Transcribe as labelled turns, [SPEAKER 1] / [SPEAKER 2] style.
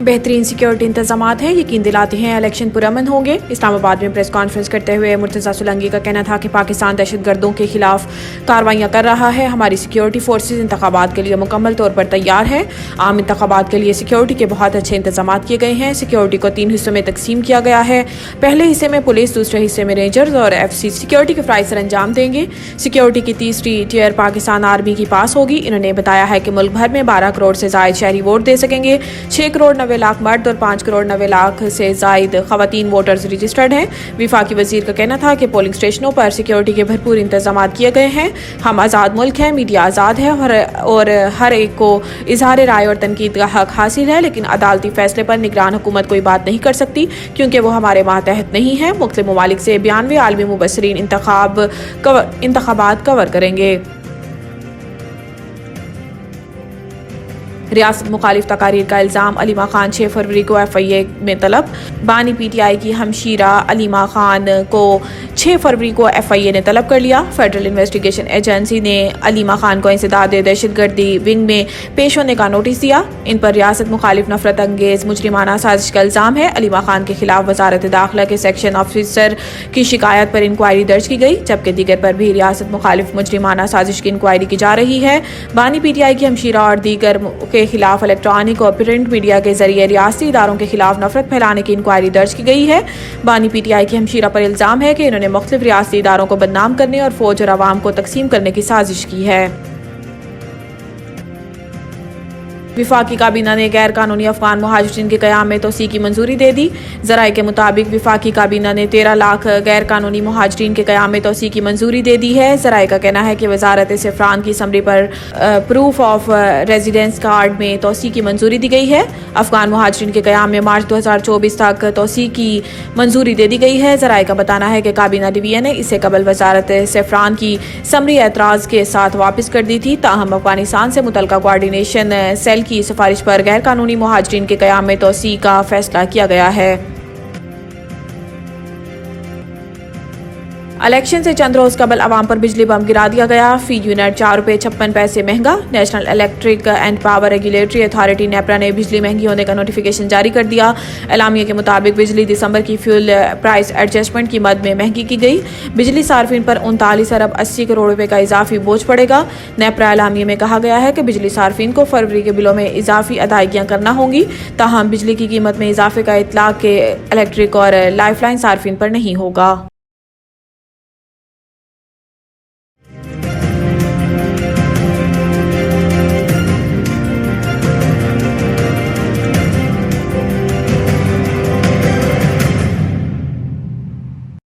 [SPEAKER 1] बेहतरीन सिक्योरिटी इंतजामात हैं, यकीन दिलाते हैं इलेक्शन पुरअमन होंगे। इस्लामाबाद में प्रेस कॉन्फ्रेंस करते हुए मुर्तज़ा सुलंगी का कहना था कि पाकिस्तान दहशतगर्दों के खिलाफ कार्रवाइयाँ कर रहा है। हमारी सिक्योरिटी फोर्सेज इंतखाबात के लिए मुकम्मल तौर पर तैयार है। आम इंतखाबात के लिए सिक्योरिटी के बहुत अच्छे इंतजाम किए गए हैं। सिक्योरिटी को 3 हिस्सों में तकसीम किया गया है। पहले हिस्से में पुलिस, दूसरे हिस्से में रेंजर्स और FC सिक्योरिटी के फ़राइज़ सर अंजाम देंगे। सिक्योरिटी की तीसरी टियर पाकिस्तान आर्मी की पास होगी। इन्होंने बताया है कि मुल्क भर में 12 करोड़ से ज़ायद शहरी वोट दे सकेंगे। 6 करोड़ 90 लाख मर्द और 5 करोड़ 90 लाख से ज़ायद ख़वातीन वोटर्स रजिस्टर्ड हैं। विफाकी वज़ीर का कहना था कि पोलिंग स्टेशनों पर सिक्योरिटी के भरपूर इंतजाम किए गए हैं। हम आज़ाद मुल्क हैं, मीडिया आज़ाद है और हर एक को इजहार राय और तनकीद का हक हासिल है, लेकिन अदालती फैसले पर निगरान हुकूमत कोई बात नहीं कर सकती क्योंकि वो हमारे मातहत नहीं है। मुख्तलिफ ममालिक से 92 आलमी मुबस्सरीन इंतखाबात कवर करेंगे। रियासत मुखालिफ तकारीर का इल्ज़ाम, अलीमा खान 6 फरवरी को FIA में तलब। बानी PTI की हमशीरा अलीमा खान को 6 फरवरी को FIA ने तलब कर लिया। फेडरल इन्वेस्टिगेशन एजेंसी ने अलीमा खान को इंसदाद दहशतगर्दी विंग में पेश होने का नोटिस दिया। इन पर रियासत मुखालिफ नफरत अंगेज मुजरिमाना साजिश का इल्ज़ाम है। अलीमा खान के खिलाफ वजारत दाखिला के सेक्शन ऑफिसर की शिकायत पर इंक्वायरी दर्ज की गई, जबकि दीगर पर भी रियासत मुखालिफ मुजरिमाना साजिश की इंक्वायरी की जा रही है। बानी PTI की हमशीरा और दीगर के खिलाफ इलेक्ट्रॉनिक और प्रिंट मीडिया के जरिए रियासती इदारों के खिलाफ नफरत फैलाने की इंक्वायरी दर्ज की गई है। बानी PTI की हमशीरा पर इल्जाम है कि इन्होंने मुख्तलिफ रियासती इदारों को बदनाम करने और फौज और अवाम को तकसीम करने की साजिश की है। विफाकी काबीना ने गैर कानूनी अफगान मुहाजिरीन के क़याम में तोसी की मंजूरी दे दी। ज़राए के मुताबिक विफाकी काबीना ने 13 लाख गैर कानूनी मुहाजिरीन के क़याम में तोसी की मंजूरी दे दी है। ज़राए का कहना है कि वजारत सफ़रान की समरी पर प्रूफ ऑफ रेजिडेंस कार्ड में तोसी की मंजूरी दी गई है। अफगान मुहाजिरीन के क़याम में मार्च 2024 तक तोसी की मंजूरी दे दी गई है। ज़राए का बताना है कि काबीना डिवीजन ने इससे कबल वजारत सफ़रान की समरी एतराज़ के साथ वापस कर दी थी। ताहम अफगानिस्तान से मुतल्लिका कोऑर्डिनेशन सेल की सिफारिश पर गैर कानूनी मुहाजिरीन के क़याम में तोसी का फैसला किया गया है। इलेक्शन से चंद रोज कबल अवाम पर बिजली बम गिरा दिया गया। फी यूनिट 4 रुपये 56 पैसे महंगा। National electric and power regulatory authority NEPRA ने बिजली महंगी होने का नोटिफिकेशन जारी कर दिया। एलामिया के मुताबिक बिजली दिसंबर की फ्यूल प्राइस एडजस्टमेंट की मद में महंगी की गई। बिजली सार्फिन पर 39 अरब 80 करोड़ रुपए का इजाफी बोझ पड़ेगा। नेपरा एलामिया में कहा गया है कि बिजली सार्फिन को फरवरी के बिलों में इजाफी अदायगियाँ करना होंगी। ताहम बिजली की कीमत में इजाफे का इतलाक के इलेक्ट्रिक और लाइफलाइन सार्फिन पर नहीं होगा।